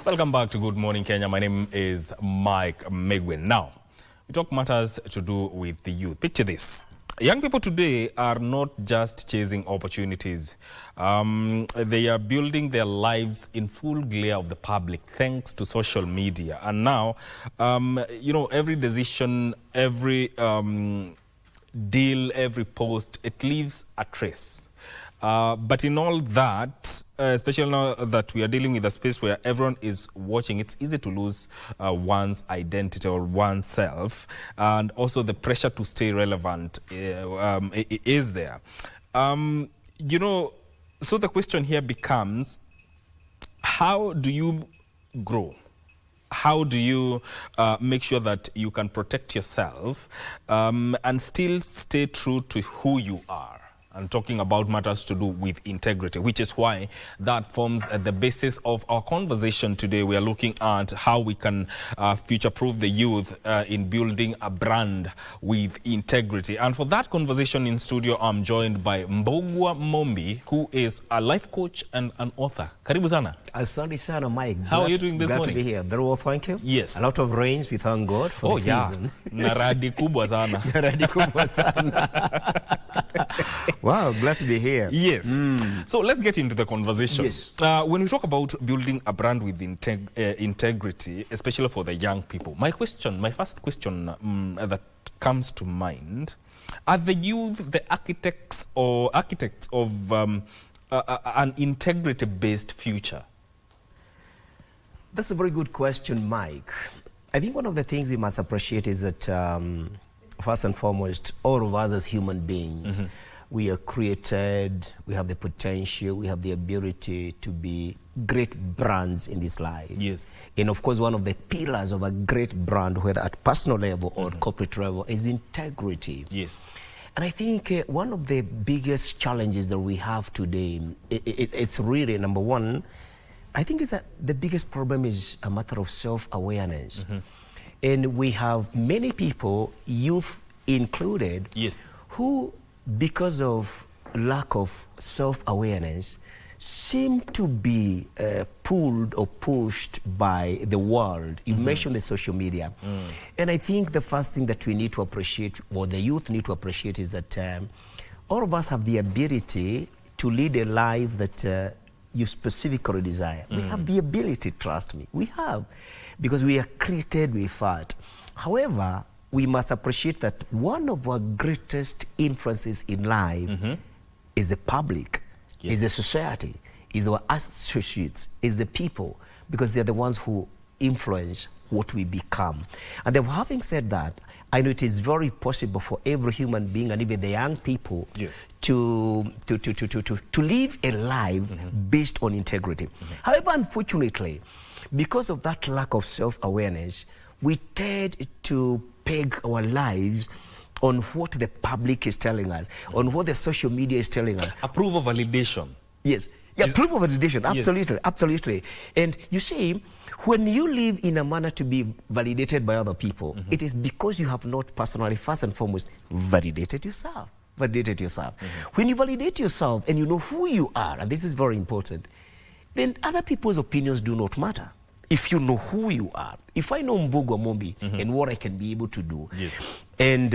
Welcome back to Good Morning Kenya. My name is Mike Megwin. Now, we talk matters to do with the youth. Picture this. Young people today are not just chasing opportunities. They are building their lives in full glare of the public thanks to social media. And now, every decision, every deal, every post, it leaves a trace. But in all that, especially now that we are dealing with a space where everyone is watching, it's easy to lose one's identity or oneself, and also the pressure to stay relevant is there. So the question here becomes, how do you grow? How do you make sure that you can protect yourself and still stay true to who you are? And talking about matters to do with integrity, which is why that forms the basis of our conversation today. We are looking at how we can future-proof the youth in building a brand with integrity. And for that conversation in studio, I'm joined by Mbogwa Mombi, who is a life coach and an author. Karibu sana. Asante sana, Mike. How are you doing this morning? Glad to be here. Very well, thank you. Yes. A lot of rains, we thank God for the season. Naradi kubwa sana. Naradi kubwa sana. Wow, glad to be here. Yes. So let's get into the conversation. Yes. When we talk about building a brand with integrity, especially for the young people, my first question that comes to mind, are the youth the architects of an integrity-based future? That's a very good question, Mike. I think one of the things we must appreciate is that first and foremost, all of us as human beings, we are created, we have the potential, we have the ability to be great brands in this life. Yes. And of course, one of the pillars of a great brand, whether at personal level or corporate level, is integrity. Yes. And I think one of the biggest challenges that we have today, it's really, number one, I think is that the biggest problem is a matter of self-awareness. And we have many people, youth included, yes, who, because of lack of self-awareness, seem to be pulled or pushed by the world. You mentioned the social media. And I think the first thing that we need to appreciate, or the youth need to appreciate, is that all of us have the ability to lead a life that you specifically desire. We have the ability, trust me. We have, because we are created with that. However, we must appreciate that one of our greatest influences in life is the public, is the society, is our associates, is the people, because they're the ones who influence what we become. And then, having said that, I know it is very possible for every human being, and even the young people, to live a life based on integrity. However, unfortunately, because of that lack of self-awareness, we tend to peg our lives on what the public is telling us, on what the social media is telling us. Approval validation. Yes. Yeah, proof of validation, absolutely, absolutely. And you see, when you live in a manner to be validated by other people, it is because you have not personally, first and foremost, validated yourself. When you validate yourself and you know who you are, and this is very important, then other people's opinions do not matter. If you know who you are, if I know Mbogwa Mombi and what I can be able to do, and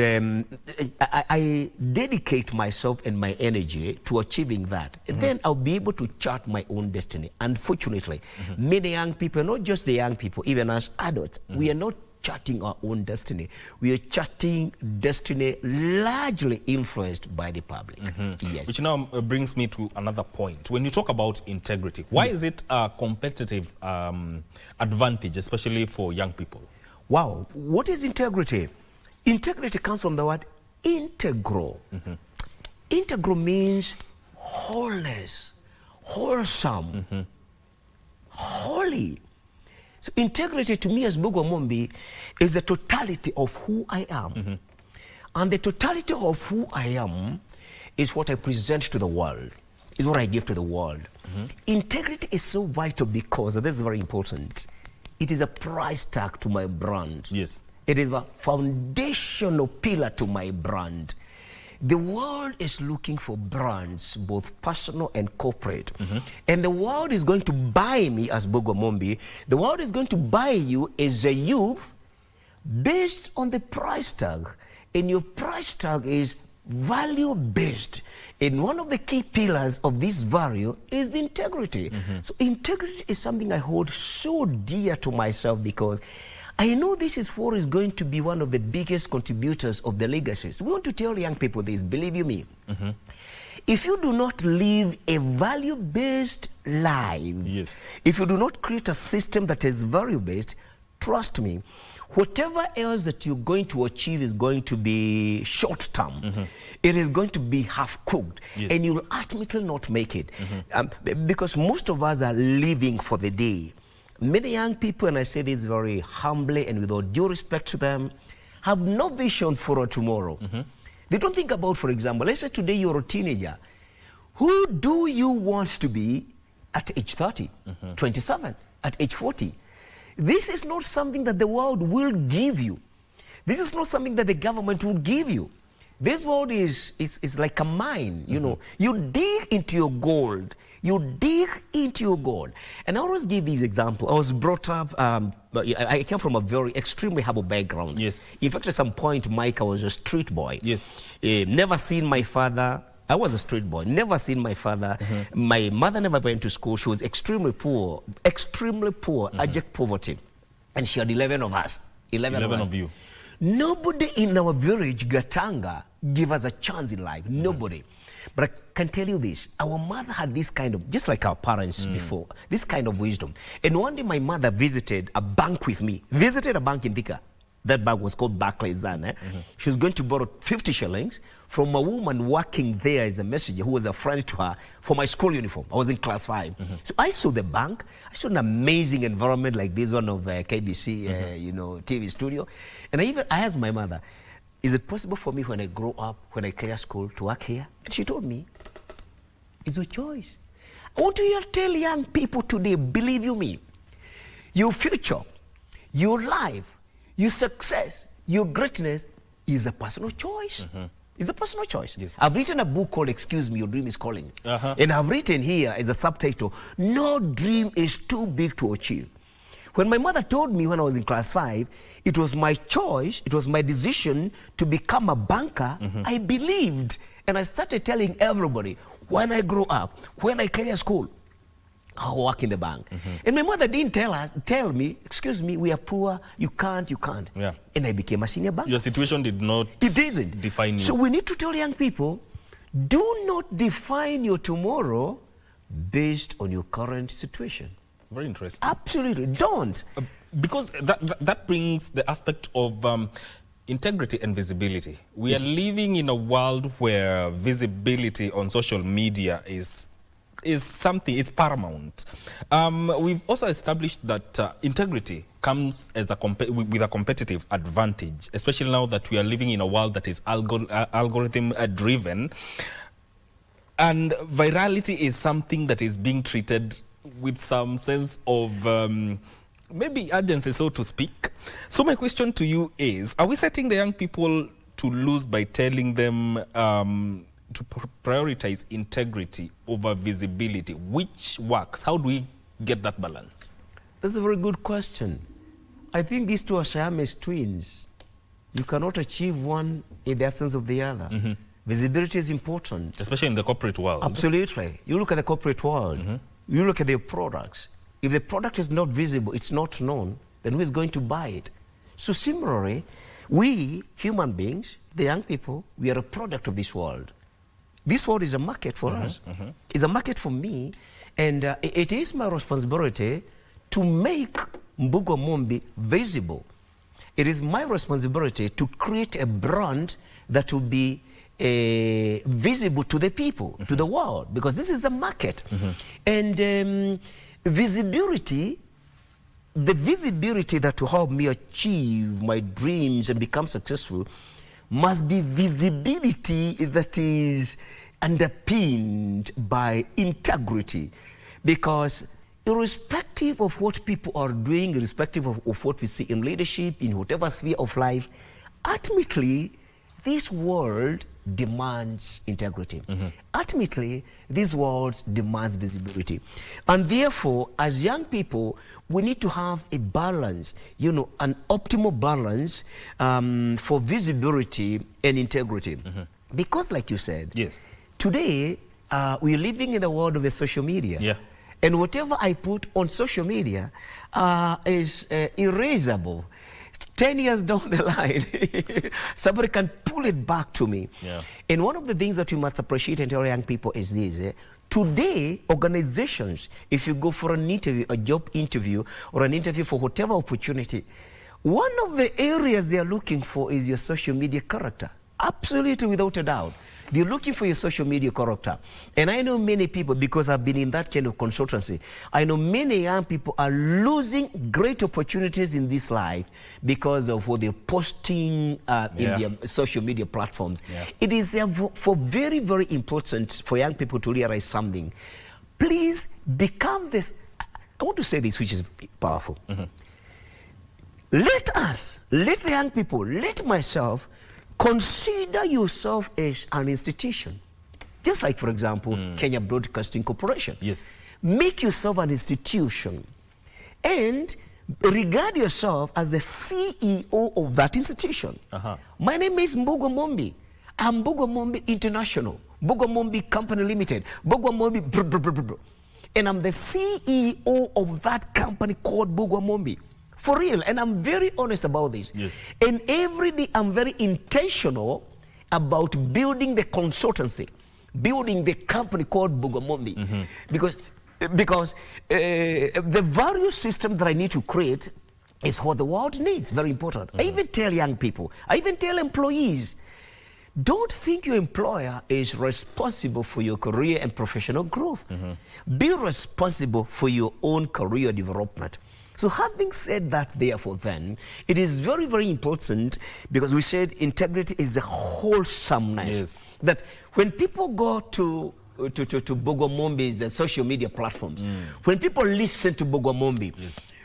I dedicate myself and my energy to achieving that, and then I'll be able to chart my own destiny. Unfortunately, many young people, not just the young people, even as adults, we are not charting our own destiny. We are charting destiny largely influenced by the public. Yes. Which now brings me to another point. When you talk about integrity, why is it a competitive advantage, especially for young people? Wow. What is integrity? Integrity comes from the word integral. Integral means wholeness, wholesome, holy. So integrity to me as Mbogwa Mombi is the totality of who I am. And the totality of who I am is what I present to the world, is what I give to the world. Integrity is so vital because, this is very important, it is a price tag to my brand. Yes. It is a foundational pillar to my brand. The world is looking for brands, both personal and corporate. And the world is going to buy me as Bogo Mombi. The world is going to buy you as a youth based on the price tag. And your price tag is value based. And one of the key pillars of this value is integrity. So integrity is something I hold so dear to myself, because I know this is what is going to be one of the biggest contributors of the legacies. We want to tell young people this, believe you me. If you do not live a value-based life, if you do not create a system that is value-based, trust me, whatever else that you're going to achieve is going to be short-term. It is going to be half-cooked, and you'll ultimately not make it. Because most of us are living for the day. Many young people, and I say this very humbly and with all due respect to them, have no vision for a tomorrow. They don't think about, for example, let's say today you're a teenager. Who do you want to be at age 30, 27, at age 40? This is not something that the world will give you. This is not something that the government will give you. This world is like a mine, you know. You dig into your gold. You dig into your gold. And I always give these examples. I was brought up, I came from a very extremely humble background. In fact, at some point, Mike, I was a street boy. Never seen my father. I was a street boy, never seen my father. My mother never went to school. She was extremely poor, abject poverty. And she had 11 of us. 11 of you. Nobody in our village, Gatanga, gave us a chance in life. Nobody. But I can tell you this, our mother had this kind of, just like our parents before, this kind of wisdom. And one day my mother visited a bank with me, visited a bank in Thika. That bank was called Barclays. She was going to borrow 50 shillings from a woman working there as a messenger who was a friend to her for my school uniform. I was in class 5. So I saw the bank. I saw an amazing environment like this one of KBC, you know, TV studio. And I asked my mother, is it possible for me when I grow up, when I clear school, to work here? And she told me, it's your choice. I want to tell young people today, believe you me, your future, your life, your success, your greatness is a personal choice. It's a personal choice. I've written a book called Excuse Me, Your Dream is Calling. And I've written here as a subtitle, No Dream is Too Big to Achieve. When my mother told me when I was in class 5, it was my choice, it was my decision to become a banker, I believed. And I started telling everybody, when I grow up, when I clear school, I'll work in the bank. And my mother didn't tell me, excuse me, we are poor, you can't. And I became a senior banker. Your situation did not define you. So we need to tell young people, do not define your tomorrow based on your current situation. Very interesting. Absolutely, don't. Because that brings the aspect of integrity and visibility. We are living in a world where visibility on social media is something, it's paramount. We've also established that integrity comes as with a competitive advantage, especially now that we are living in a world that is algorithm driven. And virality is something that is being treated with some sense of maybe urgency, so to speak. So my question to you is, are we setting the young people to lose by telling them to prioritize integrity over visibility? Which works? How do we get that balance? That's a very good question. I think these two are Siamese twins. You cannot achieve one in the absence of the other. Visibility is important. Especially in the corporate world. Absolutely. You look at the corporate world. You look at their products. If the product is not visible, it's not known, then who is going to buy it? So similarly, we, human beings, the young people, we are a product of this world. This world is a market for us. It's a market for me. And it is my responsibility to make Mbugo Mombi visible. It is my responsibility to create a brand that will be visible to the people, to the world, because this is the market. And visibility, the visibility that will help me achieve my dreams and become successful must be visibility that is underpinned by integrity. Because irrespective of what people are doing, irrespective of what we see in leadership, in whatever sphere of life, ultimately, this world demands integrity. Ultimately, this world demands visibility. And therefore, as young people, we need to have a balance, you know, an optimal balance for visibility and integrity. Because like you said, Yes. today, we're living in the world of the social media. Yeah. And whatever I put on social media is erasable. 10 years down the line, somebody can pull it back to me. Yeah. And one of the things that we must appreciate and tell young people is this. Today, organizations, if you go for an interview, a job interview, or an interview for whatever opportunity, one of the areas they are looking for is your social media character. Absolutely, without a doubt. They're looking for your social media character. And I know many people, because I've been in that kind of consultancy, I know many young people are losing great opportunities in this life because of what they're posting in their social media platforms. Yeah. It is for very, very important for young people to realize something. Please become this. I want to say this, which is powerful. Let the young people, let myself, consider yourself as an institution. Just like, for example, Kenya Broadcasting Corporation. Yes. Make yourself an institution and regard yourself as the CEO of that institution. My name is Mbugo Mombi. I'm Mbugo Mombi International, Mbugo Mombi Company Limited, Mbugo Mombi, and I'm the CEO of that company called Mbugo Mombi. For real, and I'm very honest about this. Yes. And every day I'm very intentional about building the consultancy, building the company called Bugomombi. Because the value system that I need to create is what the world needs, very important. I even tell young people, I even tell employees, don't think your employer is responsible for your career and professional growth. Be responsible for your own career development. So having said that, therefore, then, it is very, very important, because we said integrity is the wholesomeness. Yes. That when people go to Bugomombi's social media platforms, when people listen to Bugomombi,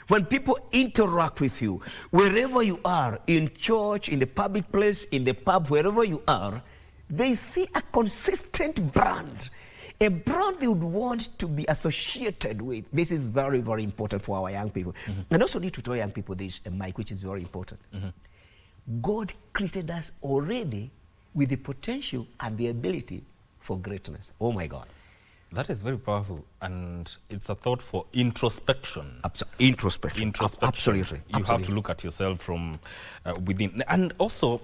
when people interact with you, wherever you are, in church, in the public place, in the pub, wherever you are, they see a consistent brand. A brand they would want to be associated with. This is very, very important for our young people. And also need to tell young people this, Mike, which is very important. God created us already with the potential and the ability for greatness. Oh my God. That is very powerful, and it's a thought for introspection. Introspection. Absolutely. You have to look at yourself from within. And also,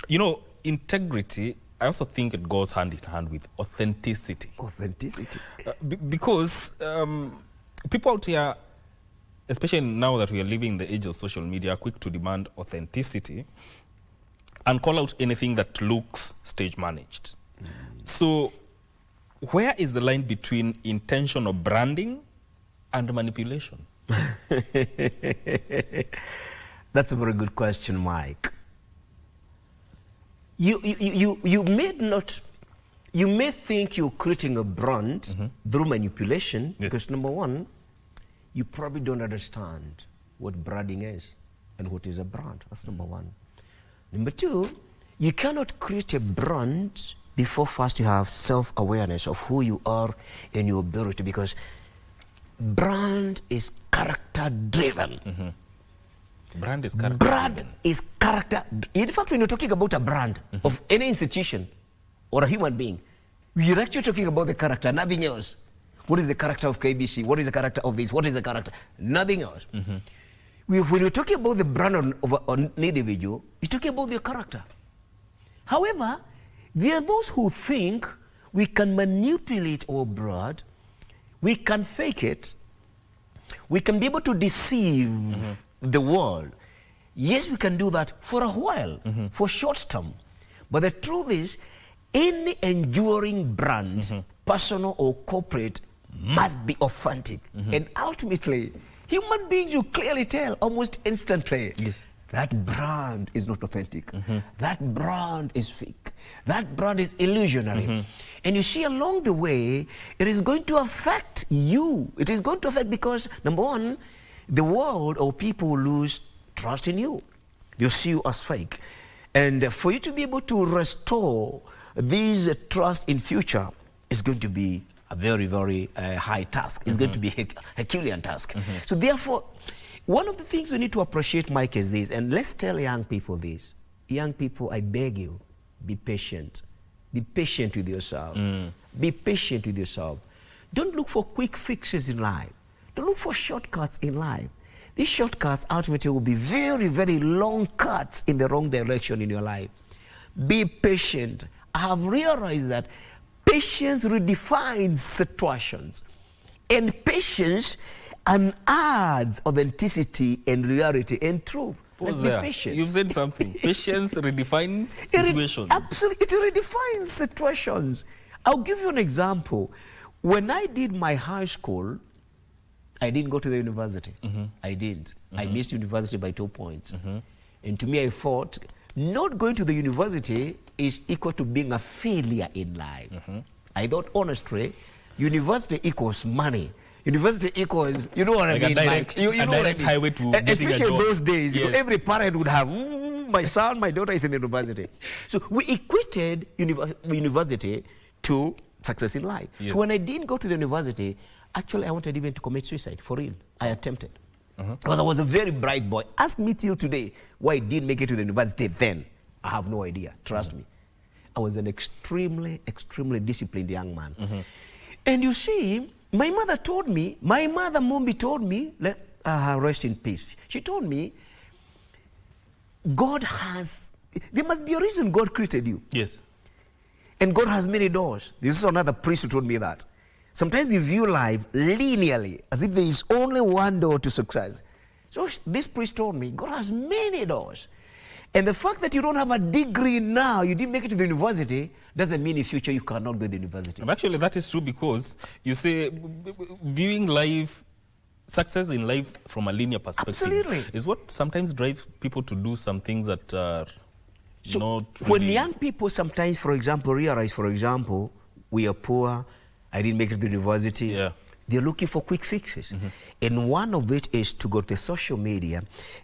you know, integrity, I also think it goes hand in hand with authenticity. Authenticity. Because people out here, especially now that we are living in the age of social media, are quick to demand authenticity and call out anything that looks stage managed. So where is the line between intentional branding and manipulation? That's a very good question, Mike. You may think you're creating a brand through manipulation, because number one, you probably don't understand what branding is and what is a brand. That's number one. Number two, you cannot create a brand before first you have self-awareness of who you are and your ability, because brand is character-driven. Brand is character. Brand is character. In fact, when you're talking about a brand of any institution or a human being, we're actually talking about the character, nothing else. What is the character of KBC? What is the character of this? What is the character? Nothing else. When you're talking about the brand of an individual, you're talking about their character. However, there are those who think we can manipulate our brand, we can fake it, we can be able to deceive the world. Yes, we can do that for a while, for short term. But the truth is, any enduring brand, personal or corporate, must be authentic. And ultimately, human beings, you clearly tell almost instantly, that brand is not authentic. That brand is fake. That brand is illusionary. And you see, along the way, it is going to affect you. It is going to affect, because, number one, the world or people lose trust in you. They'll see you as fake. And for you to be able to restore this trust in future is going to be a very, very high task. It's going to be a Herculean task. So therefore, one of the things we need to appreciate, Mike, is this, and let's tell young people this. Young people, I beg you, be patient. Be patient with yourself. Be patient with yourself. Don't look for quick fixes in life. Don't look for shortcuts in life. These shortcuts ultimately will be very, very long cuts in the wrong direction in your life. Be patient. I have realized that patience redefines situations. And patience adds authenticity and reality and truth. Let's be patient. You've said something. Patience redefines situations. Absolutely. It redefines situations. I'll give you an example. When I did my high school, I didn't go to the university. I didn't. I missed university by 2 points. And to me, I thought not going to the university is equal to being a failure in life. I thought, honestly, university equals money. University equals, you know what I mean? Direct, you know direct highway to getting a job. Especially those days, you know, every parent would have, my son, my daughter is in university. So we equated university to success in life. So when I didn't go to the university, actually I wanted even to commit suicide, for real. I attempted. Because I was a very bright boy. Ask me till today why I didn't make it to the university then. I have no idea, trust me. I was an extremely, extremely disciplined young man. And you see, my mother told me, my mother, Mumbi, told me, let her rest in peace. She told me, God has, there must be a reason God created you. Yes. And God has many doors. This is another priest who told me that. Sometimes you view life linearly, as if there is only one door to success. So this priest told me, God has many doors. And the fact that you don't have a degree now, you didn't make it to the university, doesn't mean in future you cannot go to the university. And actually, that is true, because you say viewing life, success in life from a linear perspective is what sometimes drives people to do some things that are not really... When young people sometimes, for example, realize, for example, we are poor, I didn't make it to the university, they're looking for quick fixes. And one of which is to go to social media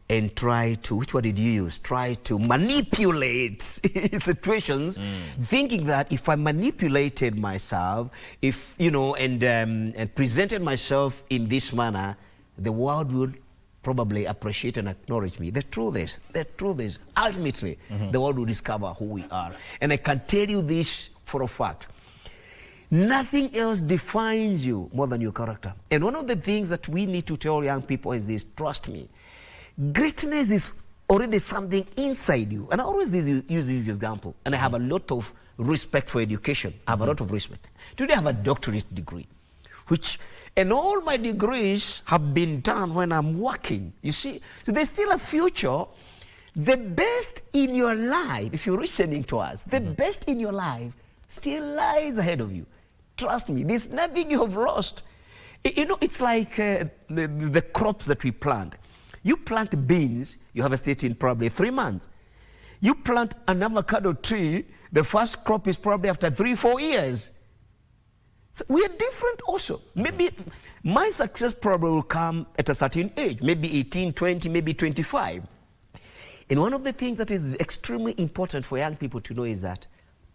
and try to, which one did you use? Try to manipulate situations, thinking that if I manipulated myself, if, you know, and presented myself in this manner, the world would probably appreciate and acknowledge me. The truth is, ultimately, the world will discover who we are. And I can tell you this for a fact. Nothing else defines you more than your character. And one of the things that we need to tell young people is this: trust me, greatness is already something inside you. And I always use this example. And I have a lot of respect for education. I have a lot of respect. Today I have a doctorate degree, and all my degrees have been done when I'm working. You see, so there's still a future. The best in your life, if you're listening to us, the best in your life still lies ahead of you. Trust me, there's nothing you have lost. You know, it's like the crops that we plant. You plant beans, you have a state in probably 3 months. You plant an avocado tree, the first crop is probably after 3-4 years. So we are different also. Maybe my success probably will come at a certain age, maybe 18, 20, maybe 25. And one of the things that is extremely important for young people to know is that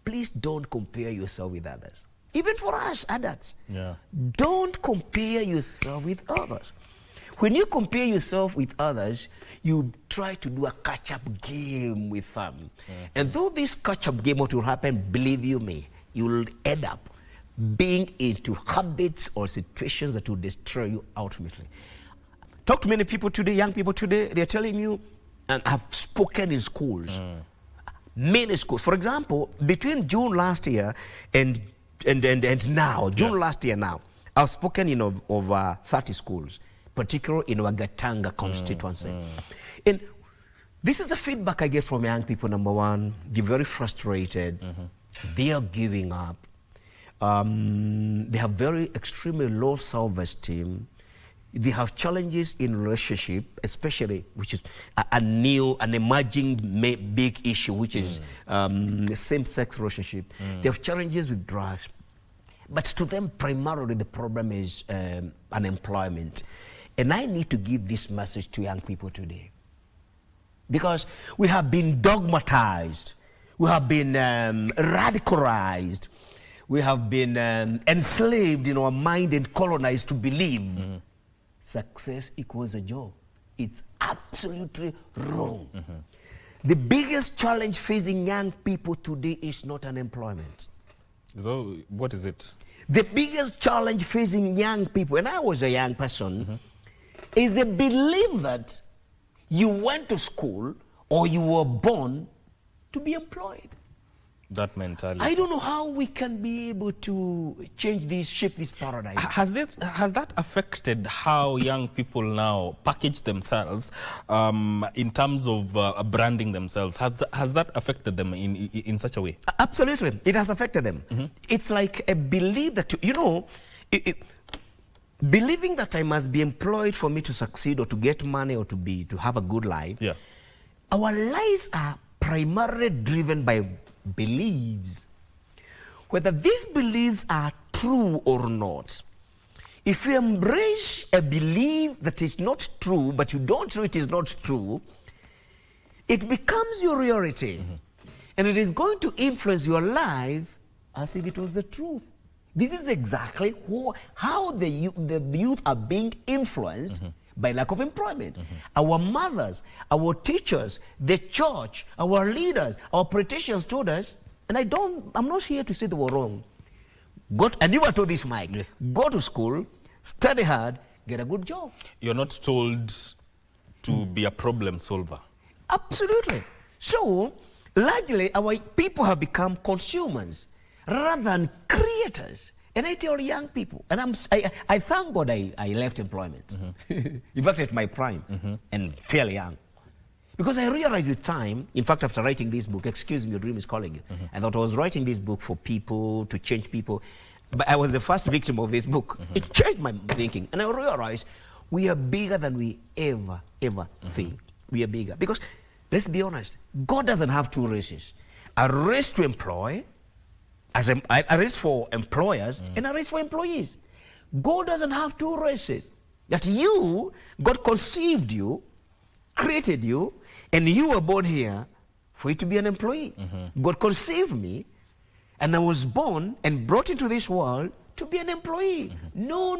please don't compare yourself with others. Even for us, adults. Don't compare yourself with others. When you compare yourself with others, you try to do a catch-up game with them. And though this catch-up game, what will happen, believe you me, you will end up being into habits or situations that will destroy you ultimately. Talk to many people today, young people today, they're telling you, and I've spoken in schools, many schools. For example, between June last year and now, June last year now, I've spoken in over 30 schools, particularly in Wagatanga constituency. And this is the feedback I get from young people. Number one, they're very frustrated. They are giving up. They have very extremely low self-esteem. They have challenges in relationship, especially, which is an emerging big issue, which is the same-sex relationship. They have challenges with drugs. But to them, primarily, the problem is unemployment. And I need to give this message to young people today. Because we have been dogmatized, we have been radicalized, we have been enslaved in our mind and colonized to believe success equals a job. It's absolutely wrong. The biggest challenge facing young people today is not unemployment. So what is it? The biggest challenge facing young people, and I was a young person, is the belief that you went to school or you were born to be employed. That mentality. I don't know how we can be able to change this, shift this paradigm. Has that affected how young people now package themselves in terms of branding themselves? Has that affected them in such a way? Absolutely. It has affected them. It's like a belief that, believing that I must be employed for me to succeed or to get money or to have a good life. Yeah. Our lives are primarily driven by beliefs. Whether these beliefs are true or not, if you embrace a belief that is not true, but you don't know it is not true, it becomes your reality. And it is going to influence your life as if it was the truth. This is exactly how the youth are being influenced by lack of employment. Our mothers, our teachers, the church, our leaders, our politicians told us, and I'm not here to say they were wrong. And you were told this, Mike. Yes. Go to school, study hard, get a good job. You're not told to be a problem solver. Absolutely. So, largely, our people have become consumers rather than creators. And I tell young people, and I thank God I left employment. In fact, at my prime and fairly young. Because I realized with time, in fact, after writing this book, excuse me, your dream is calling you. I thought I was writing this book for people, to change people. But I was the first victim of this book. It changed my thinking. And I realized we are bigger than we ever think. We are bigger. Because, let's be honest, God doesn't have two races. A race to employ, a race for employers, and a race for employees. God doesn't have two races. That God conceived you, created you, and you were born here for you to be an employee. God conceived me, and I was born and brought into this world to be an employee. No.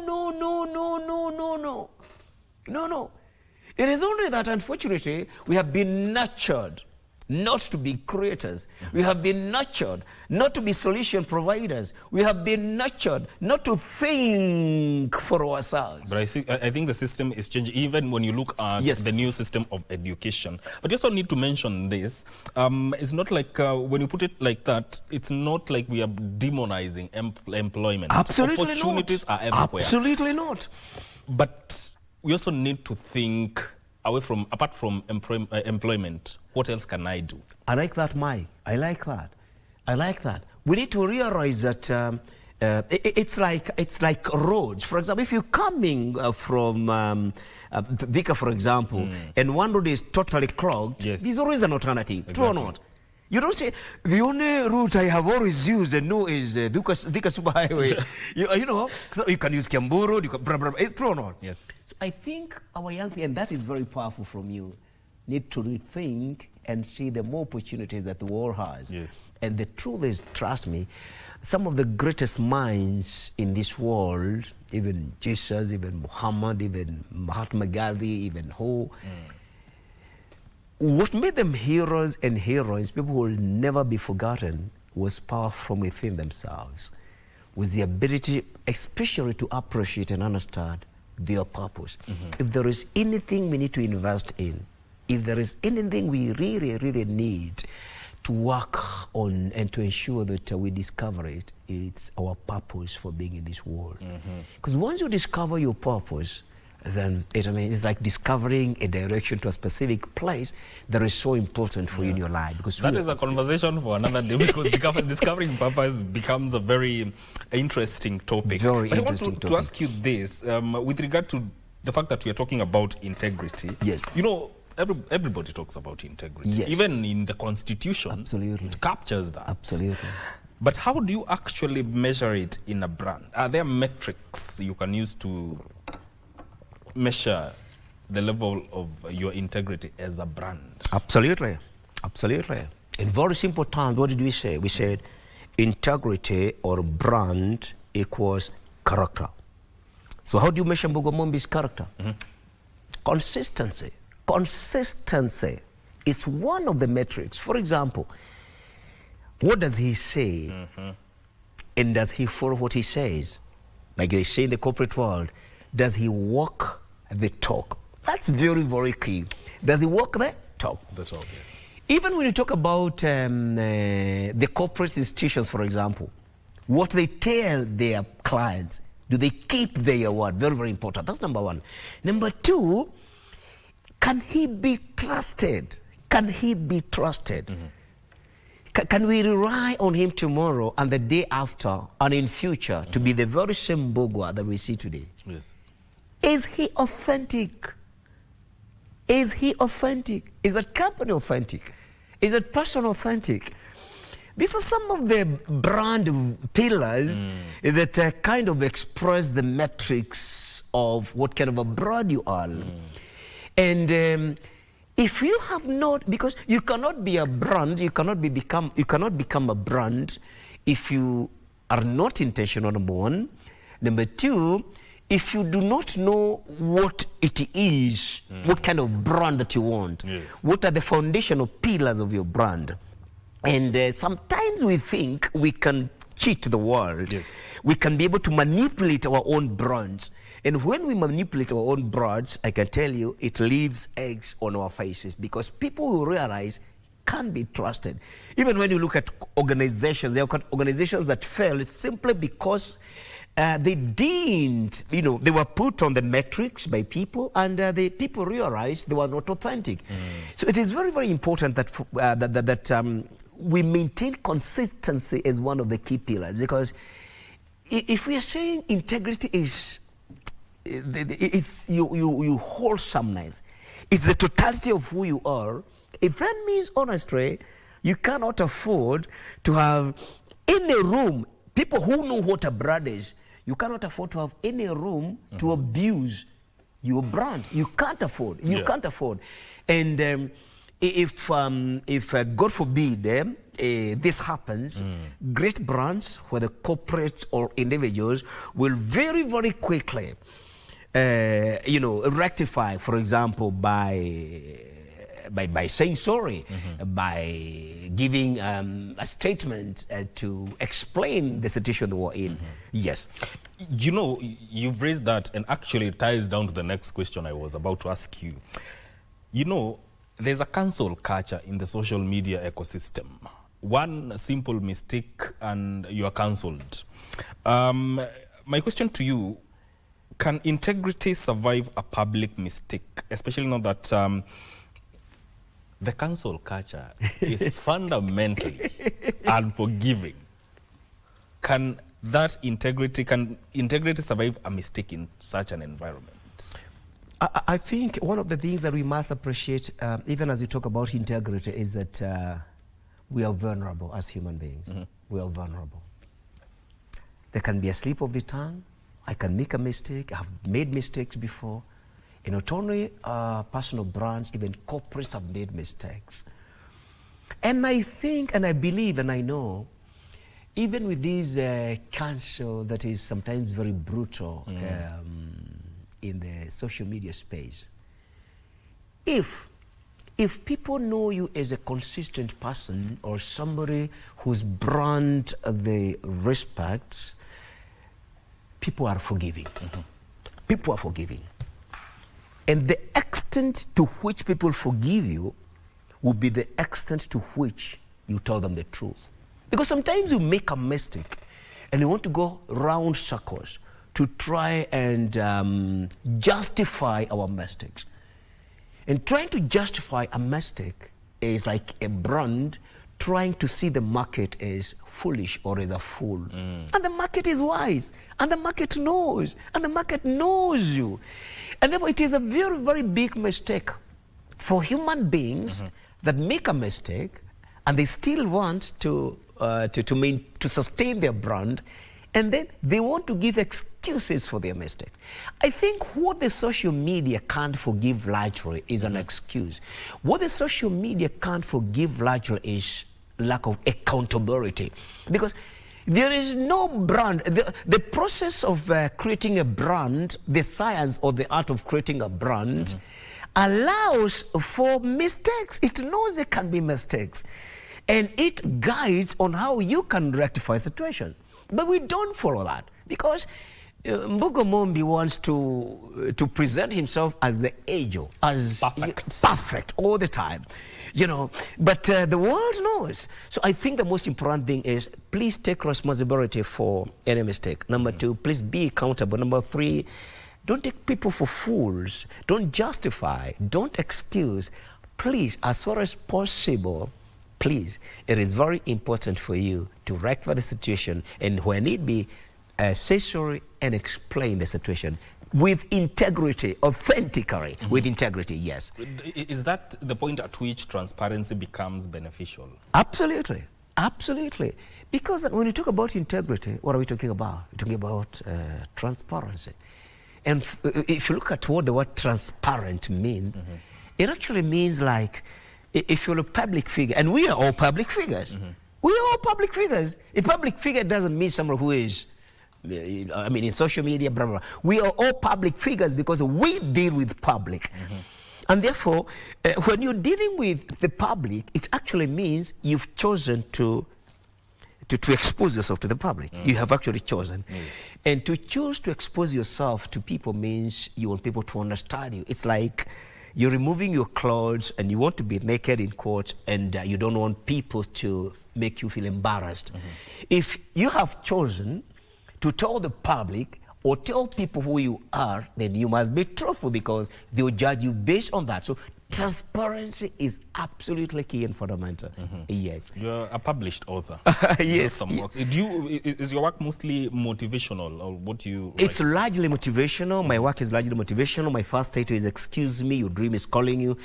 It is only that, unfortunately, we have been nurtured not to be creators. We have been nurtured not to be solution providers. We have been nurtured not to think for ourselves. But I think the system is changing, even when you look at the new system of education. But you also need to mention this. It's not like, when you put it like that, it's not like we are demonizing employment. Absolutely Opportunities not. are everywhere. Absolutely not. But we also need to think apart from employment, what else can I do? I like that, Mike. I like that. We need to realize that it's like roads. For example, if you're coming from Vika, for example, and one road is totally clogged, there's always an alternative. Exactly. True or not? You don't say, the only route I have always used and know is Vika Super Highway. you know, so you can use Kiambu Road, you can It's true or not? Yes. So I think our young people, and that is very powerful from you, need to rethink and see the more opportunities that the world has. Yes. And the truth is, trust me, some of the greatest minds in this world, even Jesus, even Muhammad, even Mahatma Gandhi, even what made them heroes and heroines, people who will never be forgotten, was power from within themselves, was the ability, especially to appreciate and understand their purpose. If there is anything we need to invest in, if there is anything we really need to work on and to ensure that we discover it, it's our purpose for being in this world. Because once you discover your purpose, then it's like discovering a direction to a specific place that is so important for you in your life. Because that is a conversation for another day, because discovering purpose becomes a very interesting topic. Very but interesting I want to topic. ask you this, with regard to the fact that we are talking about integrity. Yes. You know, everybody talks about integrity. Yes. Even in the Constitution, Absolutely. it captures that. Absolutely. But how do you actually measure it in a brand? Are there metrics you can use to measure the level of your integrity as a brand? Absolutely. Absolutely. In very simple terms, what did we say? We said integrity or brand equals character. So how do you measure Mbugo Mombi's character? Consistency. Consistency is one of the metrics. For example, what does he say? And does he follow what he says? Like they say in the corporate world, does he walk the talk? That's very, very key. Does he walk the talk? The talk, yes. Even when you talk about the corporate institutions, for example, what they tell their clients, do they keep their word? Very, very important. That's number one. Number two, can he be trusted? Can he be trusted? Can we rely on him tomorrow and the day after and in future to be the very same Mbogwa that we see today? Yes. Is he authentic? Is he authentic? Is that company authentic? Is that person authentic? These are some of the brand pillars that kind of express the metrics of what kind of a brand you are. And if you have not, because you cannot be a brand, you cannot become a brand if you are not intentional, number one. Number two, if you do not know what it is, what kind of brand that you want, what are the foundational pillars of your brand. And sometimes we think we can cheat the world. We can be able to manipulate our own brands. And when we manipulate our own brands, I can tell you, it leaves eggs on our faces because people will realize can't be trusted. Even when you look at organizations, there are organizations that fail simply because they didn't, they were put on the metrics by people, and the people realized they were not authentic. So it is very, very important that we maintain consistency as one of the key pillars, because if we are saying integrity is you wholesomeness, it's the totality of who you are, if that means honestly, you cannot afford to have in a room people who know what a brand is. You cannot afford to have any room to abuse your brand. You can't afford. You can't afford. And if God forbid this happens, great brands, whether corporates or individuals, will very, very quickly, rectify, for example, by saying sorry, by giving a statement to explain the situation they were in. Yes. You've raised that, and actually it ties down to the next question I was about to ask you. There's a cancel culture in the social media ecosystem. One simple mistake and you are cancelled. My question to you, can integrity survive a public mistake, especially now that the cancel culture is fundamentally unforgiving? Can integrity survive a mistake in such an environment? I think one of the things that we must appreciate, even as we talk about integrity, is that we are vulnerable as human beings. We are vulnerable. There can be a slip of the tongue. I can make a mistake. I have made mistakes before. Not only personal brands, even corporates have made mistakes. And I think, and I believe, and I know, even with this cancel that is sometimes very brutal in the social media space, if people know you as a consistent person or somebody whose brand they respect, people are forgiving. People are forgiving. And the extent to which people forgive you will be the extent to which you tell them the truth. Because sometimes you make a mistake and you want to go round circles to try and justify our mistakes. And trying to justify a mistake is like a brand trying to see the market as foolish or as a fool. And the market is wise, and the market knows, and the market knows you. And therefore it is a very, very big mistake for human beings that make a mistake and they still want to sustain their brand, and then they want to give excuses for their mistakes. I think what the social media can't forgive largely is an excuse. What the social media can't forgive largely is lack of accountability. Because there is no brand. The process of creating a brand, the science or the art of creating a brand, allows for mistakes. It knows there can be mistakes. And it guides on how you can rectify a situation. But we don't follow that because Mbogo Mombi wants to present himself as the angel, as perfect all the time, you know. But the world knows. So I think the most important thing is please take responsibility for any mistake. Number two, please be accountable. Number three, don't take people for fools. Don't justify. Don't excuse. Please, as far as possible, please, it is very important for you to rectify the situation and when need be, say sorry and explain the situation with integrity, authentically, with integrity, yes. Is that the point at which transparency becomes beneficial? Absolutely, absolutely. Because when you talk about integrity, what are we talking about? We're talking about transparency. And if you look at what the word transparent means, it actually means like, if you're a public figure, and we are all public figures. We are all public figures. A public figure doesn't mean someone who is, I mean, in social media, blah, blah, blah. We are all public figures because we deal with public. And therefore, when you're dealing with the public, it actually means you've chosen to expose yourself to the public. You have actually chosen. And to choose to expose yourself to people means you want people to understand you. It's like you're removing your clothes and you want to be naked in court and you don't want people to make you feel embarrassed. If you have chosen to tell the public or tell people who you are, then you must be truthful because they'll judge you based on that. So transparency is absolutely key and fundamental. Yes. You're a published author. Yes. Is your work mostly motivational or what do you It's largely motivational. My work is largely motivational. My first title is Excuse Me, Your Dream is Calling You.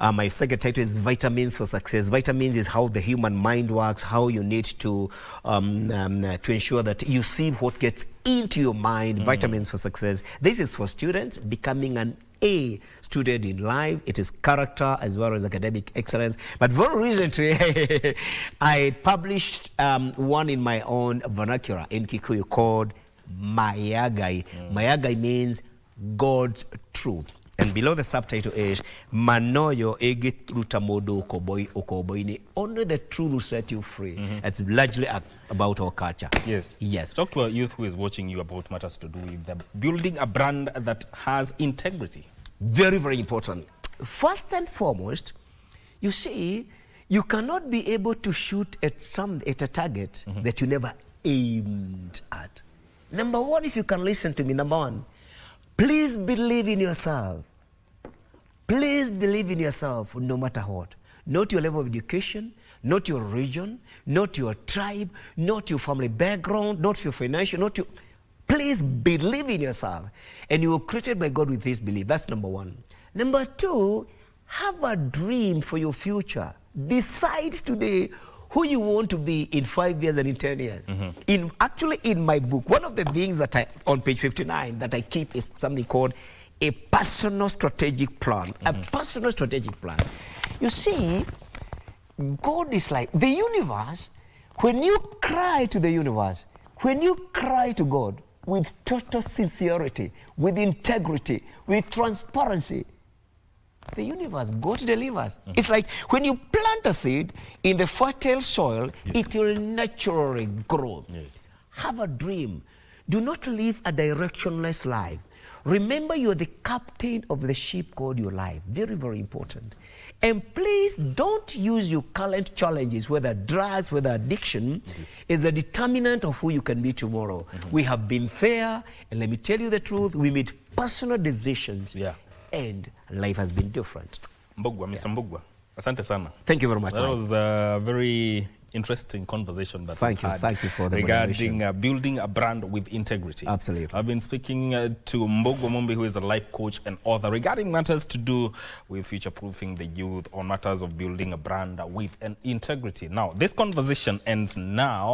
My second title is Vitamins for Success. Vitamins is how the human mind works, how you need to ensure that you see what gets into your mind. Vitamins for Success. This is for students becoming an A student in life. It is character as well as academic excellence. But very recently, I published one in my own vernacular in Kikuyu called Mayagai. Mayagai means God's truth. And below the subtitle is Manoyo Egitutamodo Okoboini. Only the truth will set you free. It's largely about our culture. Yes. Yes. Talk to a youth who is watching you about matters to do with building a brand that has integrity. Very, very important. First and foremost, you see, you cannot be able to shoot at a target that you never aimed at. Number one, if you can listen to me, number one, please believe in yourself. Please believe in yourself no matter what. Not your level of education, not your region, not your tribe, not your family background, not your financial, not your... Please believe in yourself. And you were created by God with this belief. That's number one. Number two, have a dream for your future. Decide today who you want to be in 5 years and in 10 years. Actually, in my book, one of the things that on page 59 that I keep is something called a personal strategic plan. A personal strategic plan. You see, God is like the universe. When you cry to the universe, when you cry to God with total sincerity, with integrity, with transparency, the universe, God delivers. It's like when you plant a seed in the fertile soil, it will naturally grow. Have a dream. Do not live a directionless life. Remember, you're the captain of the ship called your life. Very, very important. And please don't use your current challenges, whether drugs, whether addiction, as a determinant of who you can be tomorrow. We have been fair, and let me tell you the truth, we made personal decisions. And life has been different. Mbogwa, Mr. Mbogwa, asante sana. Thank you very much. That was a very interesting conversation that thank you for the regarding building a brand with integrity. Absolutely. I've been speaking to Mbogwa Mombi, who is a life coach and author, regarding matters to do with future-proofing the youth on matters of building a brand with an integrity. Now, this conversation ends now.